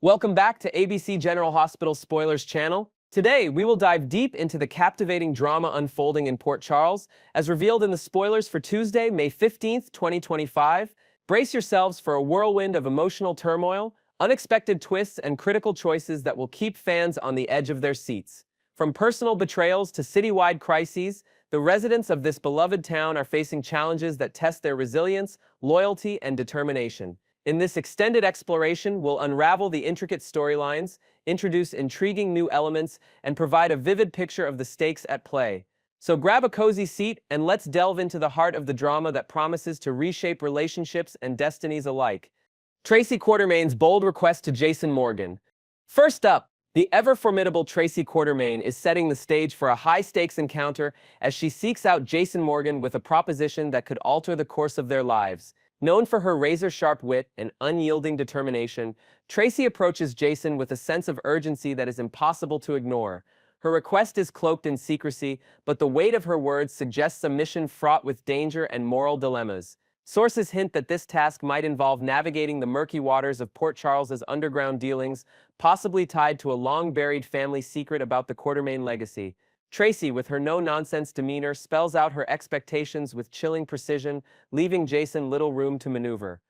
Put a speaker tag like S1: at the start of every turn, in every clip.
S1: Welcome back to ABC General Hospital Spoilers channel. Today, we will dive deep into the captivating drama unfolding in Port Charles, as revealed in the spoilers for Tuesday, May 15th, 2025. Brace yourselves for a whirlwind of emotional turmoil, unexpected twists, and critical choices that will keep fans on the edge of their seats. From personal betrayals to citywide crises, the residents of this beloved town are facing challenges that test their resilience, loyalty, and determination. In this extended exploration, we'll unravel the intricate storylines, introduce intriguing new elements, and provide a vivid picture of the stakes at play. So grab a cozy seat and let's delve into the heart of the drama that promises to reshape relationships and destinies alike. Tracy Quartermain's bold request to Jason Morgan. First up, the ever-formidable Tracy Quartermain is setting the stage for a high-stakes encounter as she seeks out Jason Morgan with a proposition that could alter the course of their lives. Known for her razor-sharp wit and unyielding determination, Tracy approaches Jason with a sense of urgency that is impossible to ignore. Her request is cloaked in secrecy, but the weight of her words suggests a mission fraught with danger and moral dilemmas. Sources hint that this task might involve navigating the murky waters of Port Charles's underground dealings, possibly tied to a long-buried family secret about the Quartermain legacy. Tracy, with her no-nonsense demeanor, spells out her expectations with chilling precision, leaving Jason little room to maneuver.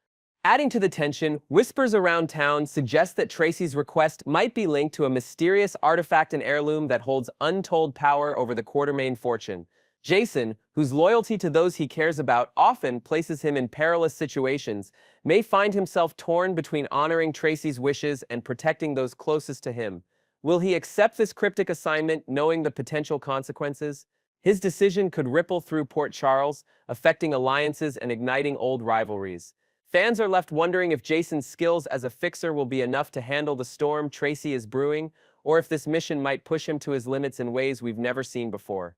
S1: Adding to the tension, whispers around town suggest that Tracy's request might be linked to a mysterious artifact and heirloom that holds untold power over the Quartermain fortune. Jason, whose loyalty to those he cares about often places him in perilous situations, may find himself torn between honoring Tracy's wishes and protecting those closest to him. Will he accept this cryptic assignment, knowing the potential consequences? His decision could ripple through Port Charles, affecting alliances and igniting old rivalries. Fans are left wondering if Jason's skills as a fixer will be enough to handle the storm Tracy is brewing, or if this mission might push him to his limits in ways we've never seen before.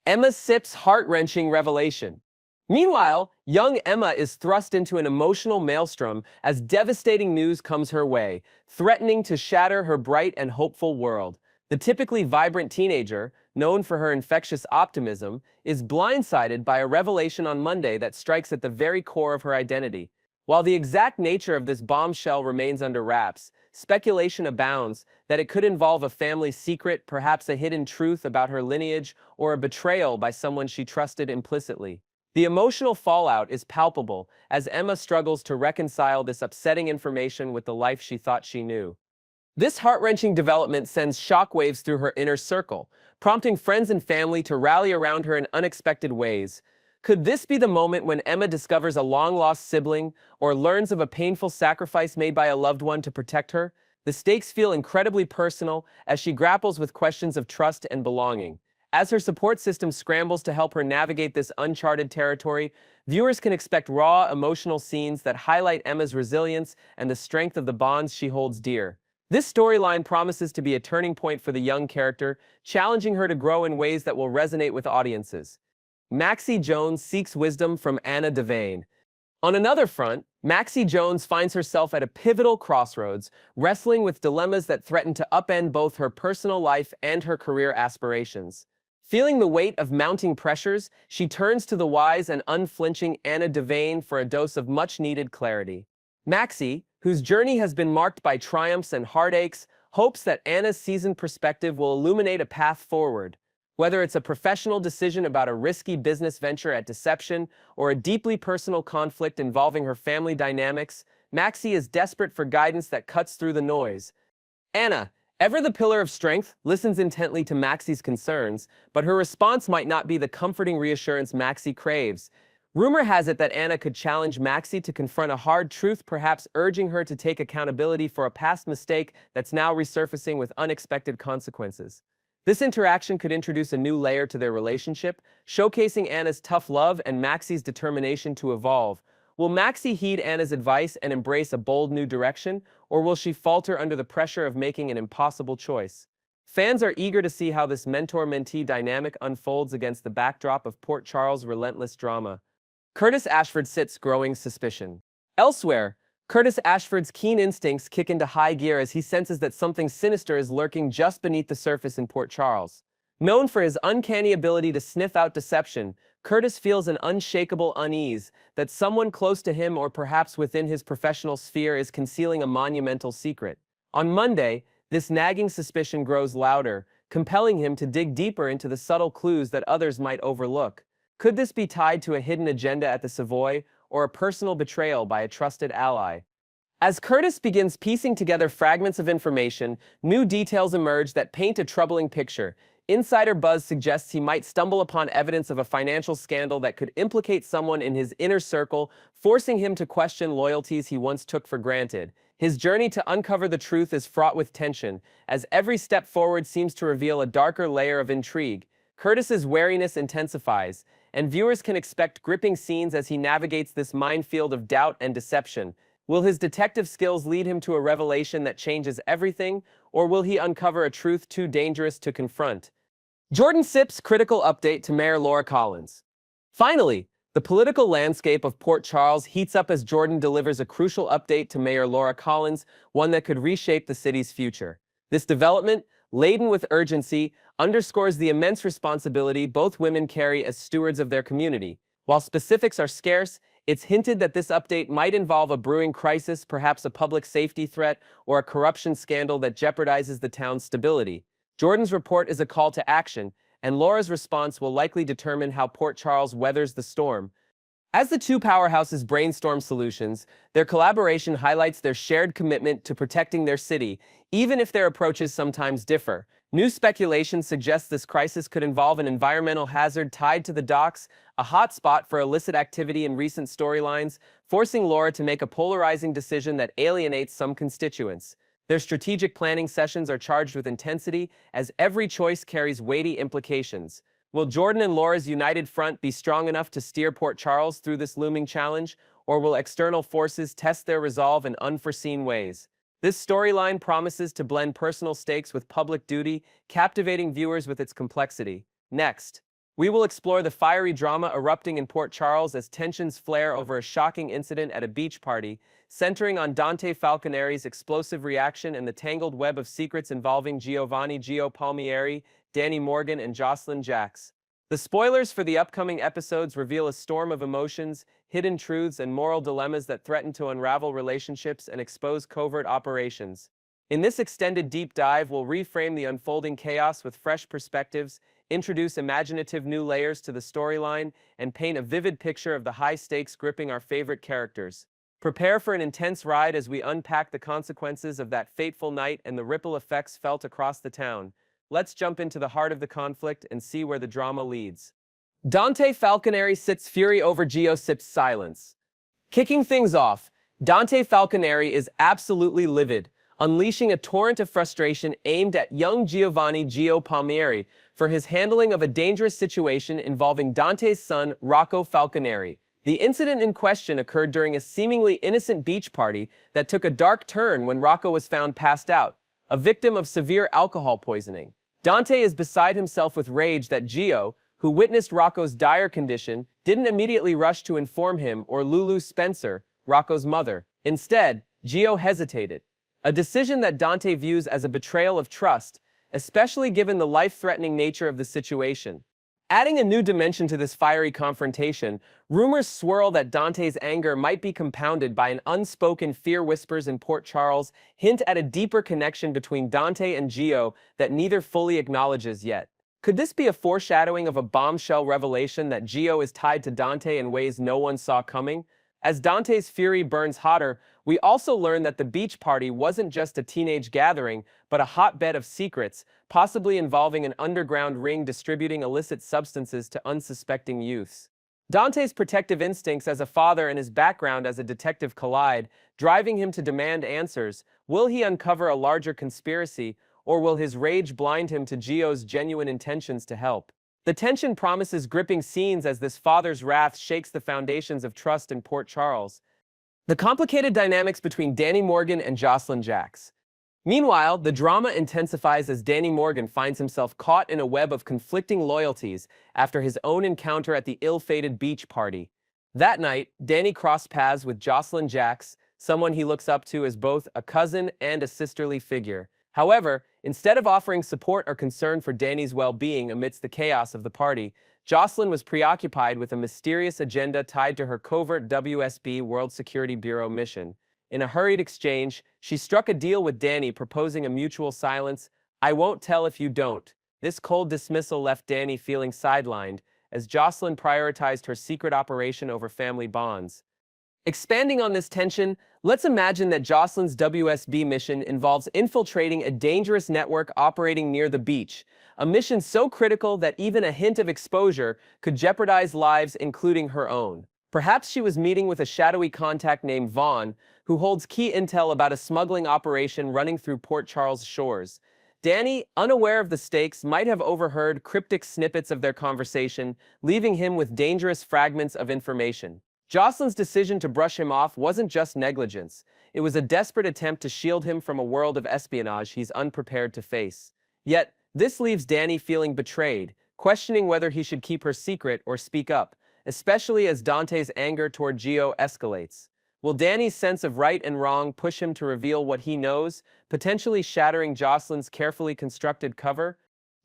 S1: Emma Sipp's heart-wrenching revelation. Meanwhile, young Emma is thrust into an emotional maelstrom as devastating news comes her way, threatening to shatter her bright and hopeful world. The typically vibrant teenager, known for her infectious optimism, is blindsided by a revelation on Monday that strikes at the very core of her identity. While the exact nature of this bombshell remains under wraps, speculation abounds that it could involve a family secret, perhaps a hidden truth about her lineage, or a betrayal by someone she trusted implicitly. The emotional fallout is palpable as Emma struggles to reconcile this upsetting information with the life she thought she knew. This heart-wrenching development sends shockwaves through her inner circle, prompting friends and family to rally around her in unexpected ways. Could this be the moment when Emma discovers a long-lost sibling or learns of a painful sacrifice made by a loved one to protect her? The stakes feel incredibly personal as she grapples with questions of trust and belonging. As her support system scrambles to help her navigate this uncharted territory, viewers can expect raw, emotional scenes that highlight Emma's resilience and the strength of the bonds she holds dear. This storyline promises to be a turning point for the young character, challenging her to grow in ways that will resonate with audiences. Maxie Jones seeks wisdom from Anna Devane. On another front, Maxie Jones finds herself at a pivotal crossroads, wrestling with dilemmas that threaten to upend both her personal life and her career aspirations. Feeling the weight of mounting pressures, she turns to the wise and unflinching Anna Devane for a dose of much-needed clarity. Maxie, whose journey has been marked by triumphs and heartaches, hopes that Anna's seasoned perspective will illuminate a path forward. Whether it's a professional decision about a risky business venture at Deception or a deeply personal conflict involving her family dynamics, Maxie is desperate for guidance that cuts through the noise. Anna, ever the pillar of strength, listens intently to Maxie's concerns, but her response might not be the comforting reassurance Maxie craves. Rumor has it that Anna could challenge Maxie to confront a hard truth, perhaps urging her to take accountability for a past mistake that's now resurfacing with unexpected consequences. This interaction could introduce a new layer to their relationship, showcasing Anna's tough love and Maxie's determination to evolve. Will Maxie heed Anna's advice and embrace a bold new direction, or will she falter under the pressure of making an impossible choice? Fans are eager to see how this mentor-mentee dynamic unfolds against the backdrop of Port Charles' relentless drama. Curtis Ashford sits growing suspicion. Elsewhere, Curtis Ashford's keen instincts kick into high gear as he senses that something sinister is lurking just beneath the surface in Port Charles. Known for his uncanny ability to sniff out deception, Curtis feels an unshakable unease that someone close to him or perhaps within his professional sphere is concealing a monumental secret. On Monday, this nagging suspicion grows louder, compelling him to dig deeper into the subtle clues that others might overlook. Could this be tied to a hidden agenda at the Savoy or a personal betrayal by a trusted ally? As Curtis begins piecing together fragments of information, new details emerge that paint a troubling picture. Insider buzz suggests he might stumble upon evidence of a financial scandal that could implicate someone in his inner circle, forcing him to question loyalties he once took for granted. His journey to uncover the truth is fraught with tension, as every step forward seems to reveal a darker layer of intrigue. Curtis's wariness intensifies, and viewers can expect gripping scenes as he navigates this minefield of doubt and deception. Will his detective skills lead him to a revelation that changes everything, or will he uncover a truth too dangerous to confront? Jordan Sipp's critical update to Mayor Laura Collins. Finally, the political landscape of Port Charles heats up as Jordan delivers a crucial update to Mayor Laura Collins, one that could reshape the city's future. This development, laden with urgency, underscores the immense responsibility both women carry as stewards of their community. While specifics are scarce, it's hinted that this update might involve a brewing crisis, perhaps a public safety threat, or a corruption scandal that jeopardizes the town's stability. Jordan's report is a call to action, and Laura's response will likely determine how Port Charles weathers the storm. As the two powerhouses brainstorm solutions, their collaboration highlights their shared commitment to protecting their city, even if their approaches sometimes differ. New speculation suggests this crisis could involve an environmental hazard tied to the docks, a hotspot for illicit activity in recent storylines, forcing Laura to make a polarizing decision that alienates some constituents. Their strategic planning sessions are charged with intensity, as every choice carries weighty implications. Will Jordan and Laura's united front be strong enough to steer Port Charles through this looming challenge, or will external forces test their resolve in unforeseen ways? This storyline promises to blend personal stakes with public duty, captivating viewers with its complexity. Next, we will explore the fiery drama erupting in Port Charles as tensions flare over a shocking incident at a beach party, centering on Dante Falconeri's explosive reaction and the tangled web of secrets involving Giovanni Gio Palmieri, Danny Morgan, and Jocelyn Jacks. The spoilers for the upcoming episodes reveal a storm of emotions, hidden truths, and moral dilemmas that threaten to unravel relationships and expose covert operations. In this extended deep dive, we'll reframe the unfolding chaos with fresh perspectives, introduce imaginative new layers to the storyline, and paint a vivid picture of the high stakes gripping our favorite characters. Prepare for an intense ride as we unpack the consequences of that fateful night and the ripple effects felt across the town. Let's jump into the heart of the conflict and see where the drama leads. Dante Falconeri sits fury over Gio Sipp's silence. Kicking things off, Dante Falconeri is absolutely livid, unleashing a torrent of frustration aimed at young Giovanni Gio Palmieri for his handling of a dangerous situation involving Dante's son, Rocco Falconeri. The incident in question occurred during a seemingly innocent beach party that took a dark turn when Rocco was found passed out, a victim of severe alcohol poisoning. Dante is beside himself with rage that Gio, who witnessed Rocco's dire condition, didn't immediately rush to inform him or Lulu Spencer, Rocco's mother. Instead, Gio hesitated, a decision that Dante views as a betrayal of trust, especially given the life-threatening nature of the situation. Adding a new dimension to this fiery confrontation, rumors swirl that Dante's anger might be compounded by an unspoken fear. Whispers in Port Charles hint at a deeper connection between Dante and Gio that neither fully acknowledges yet. Could this be a foreshadowing of a bombshell revelation that Gio is tied to Dante in ways no one saw coming? As Dante's fury burns hotter, we also learn that the beach party wasn't just a teenage gathering, but a hotbed of secrets, possibly involving an underground ring distributing illicit substances to unsuspecting youths. Dante's protective instincts as a father and his background as a detective collide, driving him to demand answers. Will he uncover a larger conspiracy, or will his rage blind him to Gio's genuine intentions to help? The tension promises gripping scenes as this father's wrath shakes the foundations of trust in Port Charles. The complicated dynamics between Danny Morgan and Jocelyn Jacks. Meanwhile, the drama intensifies as Danny Morgan finds himself caught in a web of conflicting loyalties after his own encounter at the ill-fated beach party. That night, Danny crossed paths with Jocelyn Jacks, someone he looks up to as both a cousin and a sisterly figure. However, instead of offering support or concern for Danny's well-being amidst the chaos of the party, Jocelyn was preoccupied with a mysterious agenda tied to her covert WSB World Security Bureau mission. In a hurried exchange, She struck a deal with Danny, proposing a mutual silence. "I won't tell if you don't." This cold dismissal left Danny feeling sidelined, as Jocelyn prioritized her secret operation over family bonds. Expanding on this tension, let's imagine that Jocelyn's WSB mission involves infiltrating a dangerous network operating near the beach, a mission so critical that even a hint of exposure could jeopardize lives, including her own. Perhaps she was meeting with a shadowy contact named Vaughn, who holds key intel about a smuggling operation running through Port Charles shores. Danny, unaware of the stakes, might have overheard cryptic snippets of their conversation, leaving him with dangerous fragments of information. Jocelyn's decision to brush him off wasn't just negligence. It was a desperate attempt to shield him from a world of espionage he's unprepared to face. Yet, this leaves Danny feeling betrayed, questioning whether he should keep her secret or speak up, especially as Dante's anger toward Gio escalates. Will Danny's sense of right and wrong push him to reveal what he knows, potentially shattering Jocelyn's carefully constructed cover?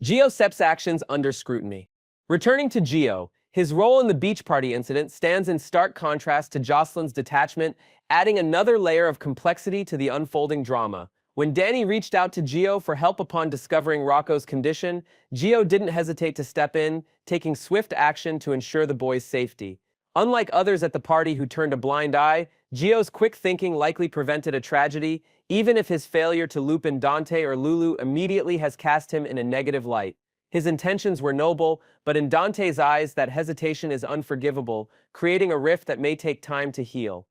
S1: Gio Sepp's actions under scrutiny. Returning to Gio, his role in the beach party incident stands in stark contrast to Jocelyn's detachment, adding another layer of complexity to the unfolding drama. When Danny reached out to Gio for help upon discovering Rocco's condition, Gio didn't hesitate to step in, taking swift action to ensure the boy's safety. Unlike others at the party who turned a blind eye, Gio's quick thinking likely prevented a tragedy, even if his failure to loop in Dante or Lulu immediately has cast him in a negative light. His intentions were noble, but in Dante's eyes, that hesitation is unforgivable, creating a rift that may take time to heal.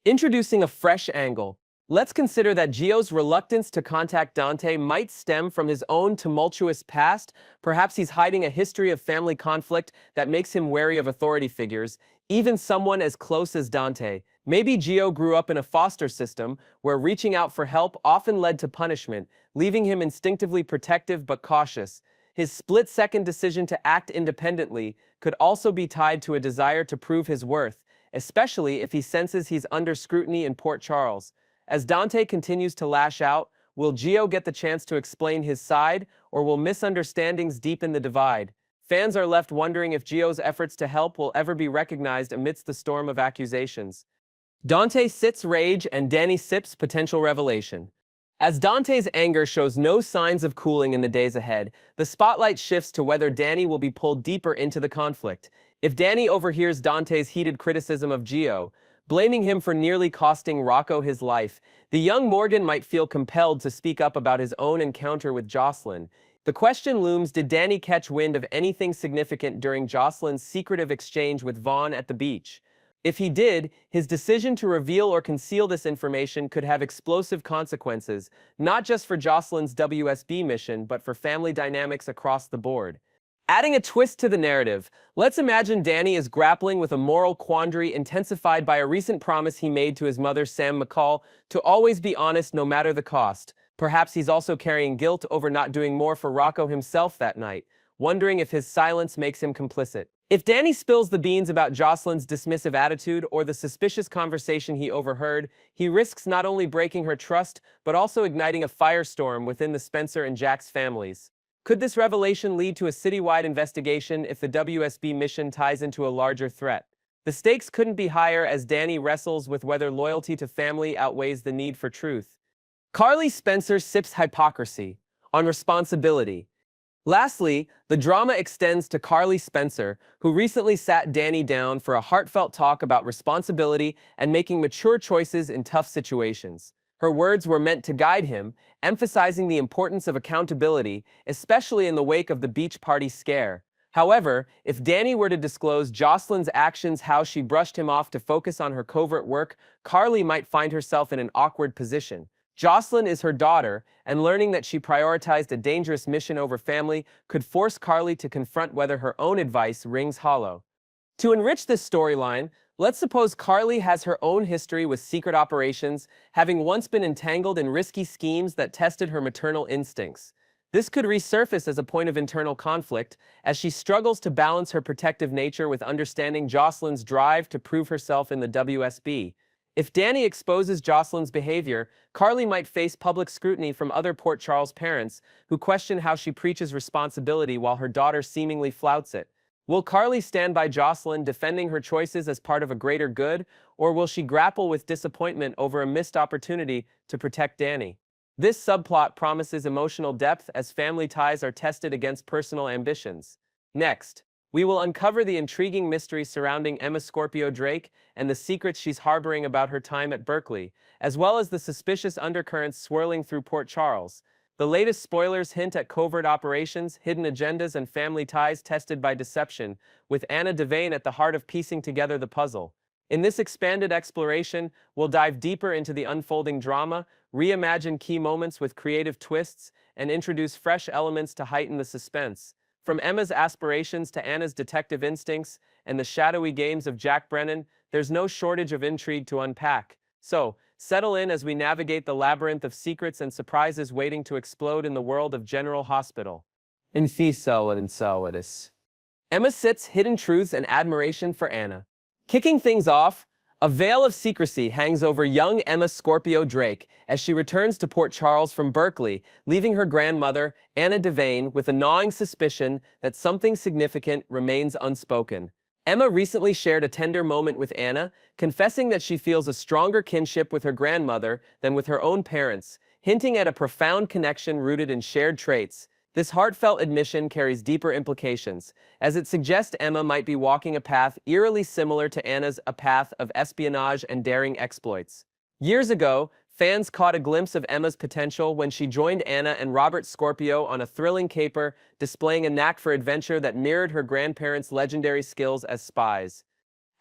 S1: Introducing a fresh angle, let's consider that Gio's reluctance to contact Dante might stem from his own tumultuous past. Perhaps he's hiding a history of family conflict that makes him wary of authority figures, even someone as close as Dante. Maybe Gio grew up in a foster system where reaching out for help often led to punishment, leaving him instinctively protective but cautious. His split-second decision to act independently could also be tied to a desire to prove his worth, especially if he senses he's under scrutiny in Port Charles. As Dante continues to lash out, will Gio get the chance to explain his side, or will misunderstandings deepen the divide? Fans are left wondering if Gio's efforts to help will ever be recognized amidst the storm of accusations. Dante sits rage and Danny sips potential revelation. As Dante's anger shows no signs of cooling in the days ahead, the spotlight shifts to whether Danny will be pulled deeper into the conflict. If Danny overhears Dante's heated criticism of Gio, blaming him for nearly costing Rocco his life, the young Morgan might feel compelled to speak up about his own encounter with Jocelyn. The question looms: did Danny catch wind of anything significant during Jocelyn's secretive exchange with Vaughn at the beach? If he did, his decision to reveal or conceal this information could have explosive consequences, not just for Jocelyn's WSB mission, but for family dynamics across the board. Adding a twist to the narrative, let's imagine Danny is grappling with a moral quandary intensified by a recent promise he made to his mother, Sam McCall, to always be honest no matter the cost. Perhaps he's also carrying guilt over not doing more for Rocco himself that night, wondering if his silence makes him complicit. If Danny spills the beans about Jocelyn's dismissive attitude or the suspicious conversation he overheard, he risks not only breaking her trust, but also igniting a firestorm within the Spencer and Jax families. Could this revelation lead to a citywide investigation if the WSB mission ties into a larger threat? The stakes couldn't be higher as Danny wrestles with whether loyalty to family outweighs the need for truth. Carly Spencer sips hypocrisy on responsibility. Lastly, the drama extends to Carly Spencer, who recently sat Danny down for a heartfelt talk about responsibility and making mature choices in tough situations. Her words were meant to guide him, emphasizing the importance of accountability, especially in the wake of the beach party scare. However, if Danny were to disclose Jocelyn's actions, how she brushed him off to focus on her covert work, Carly might find herself in an awkward position. Jocelyn is her daughter, and learning that she prioritized a dangerous mission over family could force Carly to confront whether her own advice rings hollow. To enrich this storyline, let's suppose Carly has her own history with secret operations, having once been entangled in risky schemes that tested her maternal instincts. This could resurface as a point of internal conflict, as she struggles to balance her protective nature with understanding Jocelyn's drive to prove herself in the WSB. If Danny exposes Jocelyn's behavior, Carly might face public scrutiny from other Port Charles parents who question how she preaches responsibility while her daughter seemingly flouts it. Will Carly stand by Jocelyn, defending her choices as part of a greater good, or will she grapple with disappointment over a missed opportunity to protect Danny? This subplot promises emotional depth as family ties are tested against personal ambitions. Next, we will uncover the intriguing mystery surrounding Emma Scorpio Drake and the secrets she's harboring about her time at Berkeley, as well as the suspicious undercurrents swirling through Port Charles. The latest spoilers hint at covert operations, hidden agendas, and family ties tested by deception, with Anna Devane at the heart of piecing together the puzzle. In this expanded exploration, we'll dive deeper into the unfolding drama, reimagine key moments with creative twists, and introduce fresh elements to heighten the suspense. From Emma's aspirations to Anna's detective instincts and the shadowy games of Jack Brennan, there's no shortage of intrigue to unpack. So, settle in as we navigate the labyrinth of secrets and surprises waiting to explode in the world of General Hospital. Emma sits hidden truths and admiration for Anna. Kicking things off, a veil of secrecy hangs over young Emma Scorpio Drake as she returns to Port Charles from Berkeley, leaving her grandmother, Anna Devane, with a gnawing suspicion that something significant remains unspoken. Emma recently shared a tender moment with Anna, confessing that she feels a stronger kinship with her grandmother than with her own parents, hinting at a profound connection rooted in shared traits. This heartfelt admission carries deeper implications, as it suggests Emma might be walking a path eerily similar to Anna's, a path of espionage and daring exploits. Years ago, fans caught a glimpse of Emma's potential when she joined Anna and Robert Scorpio on a thrilling caper, displaying a knack for adventure that mirrored her grandparents' legendary skills as spies.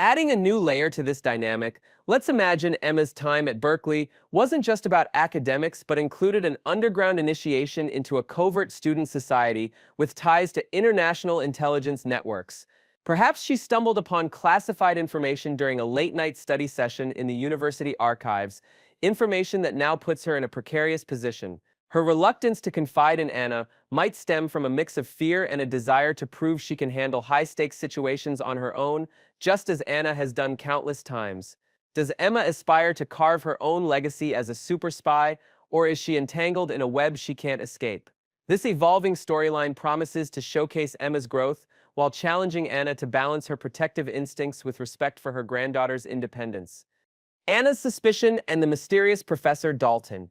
S1: Adding a new layer to this dynamic, let's imagine Emma's time at Berkeley wasn't just about academics but included an underground initiation into a covert student society with ties to international intelligence networks. Perhaps she stumbled upon classified information during a late-night study session in the university archives, information that now puts her in a precarious position. Her reluctance to confide in Anna might stem from a mix of fear and a desire to prove she can handle high-stakes situations on her own, just as Anna has done countless times. Does Emma aspire to carve her own legacy as a super spy, or is she entangled in a web she can't escape? This evolving storyline promises to showcase Emma's growth while challenging Anna to balance her protective instincts with respect for her granddaughter's independence. Anna's suspicion and the mysterious Professor Dalton.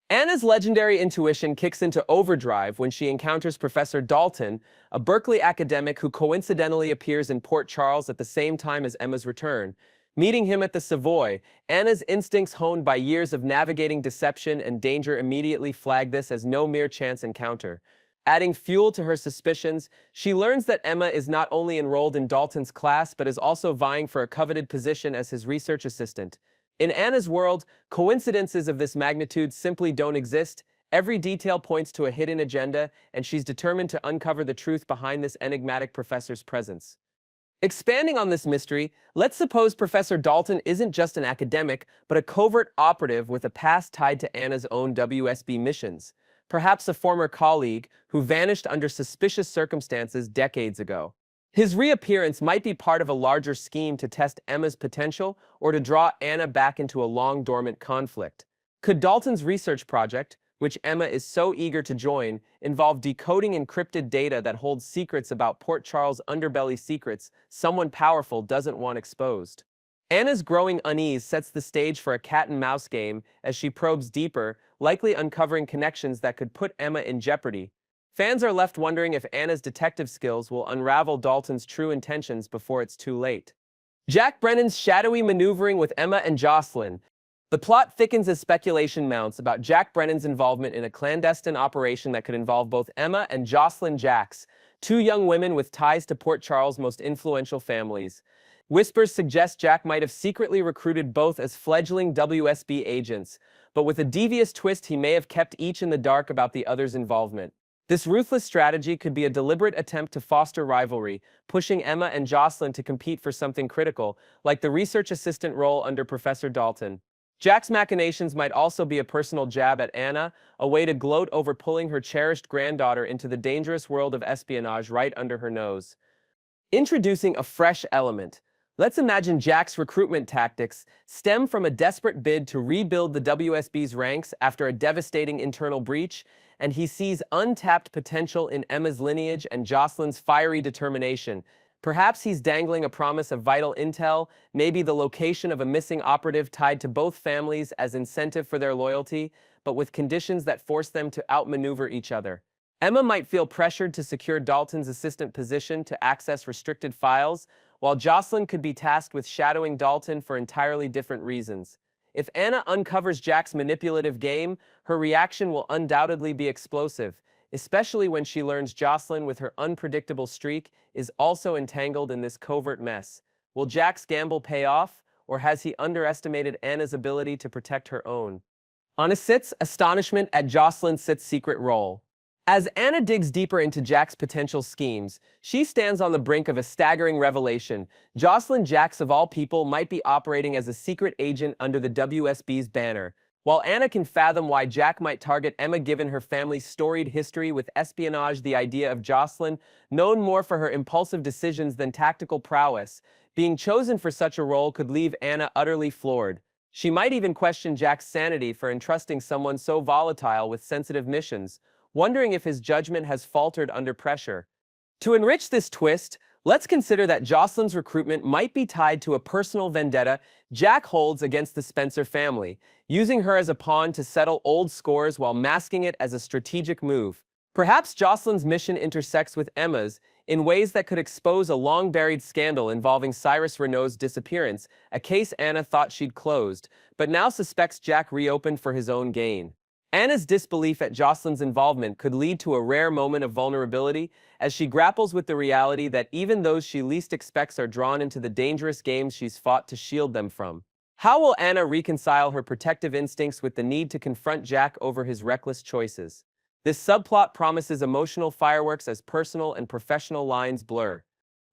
S1: Anna's legendary intuition kicks into overdrive when she encounters Professor Dalton, a Berkeley academic who coincidentally appears in Port Charles at the same time as Emma's return. Meeting him at the Savoy, Anna's instincts honed by years of navigating deception and danger immediately flag this as no mere chance encounter. Adding fuel to her suspicions, she learns that Emma is not only enrolled in Dalton's class but is also vying for a coveted position as his research assistant. In Anna's world, coincidences of this magnitude simply don't exist. Every detail points to a hidden agenda, and she's determined to uncover the truth behind this enigmatic professor's presence. Expanding on this mystery, let's suppose Professor Dalton isn't just an academic, but a covert operative with a past tied to Anna's own WSB missions. Perhaps a former colleague who vanished under suspicious circumstances decades ago. His reappearance might be part of a larger scheme to test Emma's potential or to draw Anna back into a long-dormant conflict. Could Dalton's research project, which Emma is so eager to join, involve decoding encrypted data that holds secrets about Port Charles' underbelly secrets someone powerful doesn't want exposed? Anna's growing unease sets the stage for a cat-and-mouse game as she probes deeper, likely uncovering connections that could put Emma in jeopardy. Fans are left wondering if Anna's detective skills will unravel Dalton's true intentions before it's too late. Jack Brennan's shadowy maneuvering with Emma and Jocelyn. The plot thickens as speculation mounts about Jack Brennan's involvement in a clandestine operation that could involve both Emma and Jocelyn Jacks, two young women with ties to Port Charles' most influential families. Whispers suggest Jack might have secretly recruited both as fledgling WSB agents, but with a devious twist he may have kept each in the dark about the other's involvement. This ruthless strategy could be a deliberate attempt to foster rivalry, pushing Emma and Jocelyn to compete for something critical, like the research assistant role under Professor Dalton. Jack's machinations might also be a personal jab at Anna, a way to gloat over pulling her cherished granddaughter into the dangerous world of espionage right under her nose. Introducing a fresh element. Let's imagine Jack's recruitment tactics stem from a desperate bid to rebuild the WSB's ranks after a devastating internal breach, and he sees untapped potential in Emma's lineage and Jocelyn's fiery determination. Perhaps he's dangling a promise of vital intel, maybe the location of a missing operative tied to both families as incentive for their loyalty, but with conditions that force them to outmaneuver each other. Emma might feel pressured to secure Dalton's assistant position to access restricted files, while Jocelyn could be tasked with shadowing Dalton for entirely different reasons. If Anna uncovers Jack's manipulative game, her reaction will undoubtedly be explosive, especially when she learns Jocelyn, with her unpredictable streak, is also entangled in this covert mess. Will Jack's gamble pay off, or has he underestimated Anna's ability to protect her own? Anna sits astonishment at Jocelyn's secret role. As Anna digs deeper into Jack's potential schemes, she stands on the brink of a staggering revelation. Jocelyn Jacks, of all people, might be operating as a secret agent under the WSB's banner. While Anna can fathom why Jack might target Emma given her family's storied history with espionage, the idea of Jocelyn, known more for her impulsive decisions than tactical prowess, being chosen for such a role could leave Anna utterly floored. She might even question Jack's sanity for entrusting someone so volatile with sensitive missions, wondering if his judgment has faltered under pressure. To enrich this twist, let's consider that Jocelyn's recruitment might be tied to a personal vendetta Jack holds against the Spencer family, using her as a pawn to settle old scores while masking it as a strategic move. Perhaps Jocelyn's mission intersects with Emma's in ways that could expose a long-buried scandal involving Cyrus Renault's disappearance, a case Anna thought she'd closed, but now suspects Jack reopened for his own gain. Anna's disbelief at Jocelyn's involvement could lead to a rare moment of vulnerability as she grapples with the reality that even those she least expects are drawn into the dangerous games she's fought to shield them from. How will Anna reconcile her protective instincts with the need to confront Jack over his reckless choices? This subplot promises emotional fireworks as personal and professional lines blur.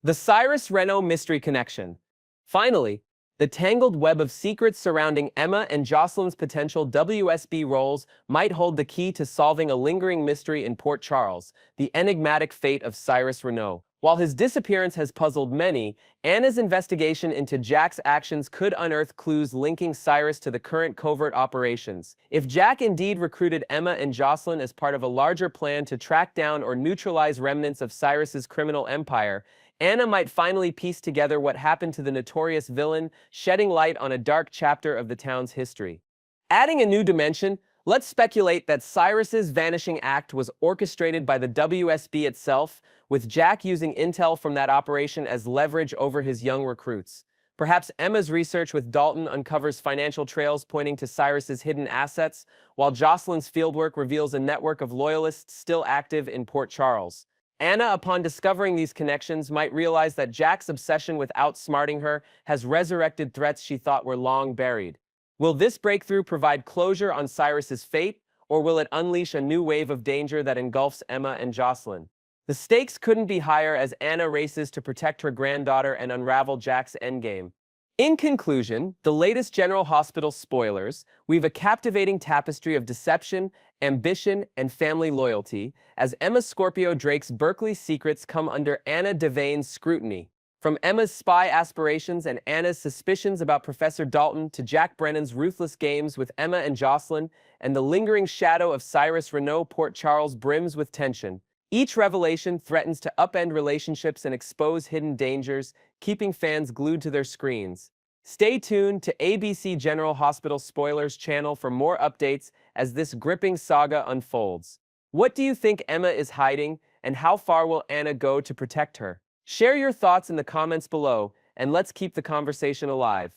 S1: The Cyrus Renault mystery connection. Finally, the tangled web of secrets surrounding Emma and Jocelyn's potential WSB roles might hold the key to solving a lingering mystery in Port Charles, the enigmatic fate of Cyrus Renault. While his disappearance has puzzled many, Anna's investigation into Jack's actions could unearth clues linking Cyrus to the current covert operations. If Jack indeed recruited Emma and Jocelyn as part of a larger plan to track down or neutralize remnants of Cyrus's criminal empire, Anna might finally piece together what happened to the notorious villain, shedding light on a dark chapter of the town's history. Adding a new dimension, let's speculate that Cyrus's vanishing act was orchestrated by the WSB itself, with Jack using intel from that operation as leverage over his young recruits. Perhaps Emma's research with Dalton uncovers financial trails pointing to Cyrus's hidden assets, while Jocelyn's fieldwork reveals a network of loyalists still active in Port Charles. Anna, upon discovering these connections, might realize that Jack's obsession with outsmarting her has resurrected threats she thought were long buried. Will this breakthrough provide closure on Cyrus's fate, or will it unleash a new wave of danger that engulfs Emma and Jocelyn? The stakes couldn't be higher as Anna races to protect her granddaughter and unravel Jack's endgame. In conclusion, the latest General Hospital spoilers weave a captivating tapestry of deception, ambition, and family loyalty as Emma Scorpio Drake's Berkeley secrets come under Anna Devane's scrutiny. From Emma's spy aspirations and Anna's suspicions about Professor Dalton to Jack Brennan's ruthless games with Emma and Jocelyn and the lingering shadow of Cyrus Renault, Port Charles brims with tension. Each revelation threatens to upend relationships and expose hidden dangers, keeping fans glued to their screens. Stay tuned to ABC General Hospital Spoilers channel for more updates as this gripping saga unfolds. What do you think Emma is hiding, and how far will Anna go to protect her? Share your thoughts in the comments below, and let's keep the conversation alive.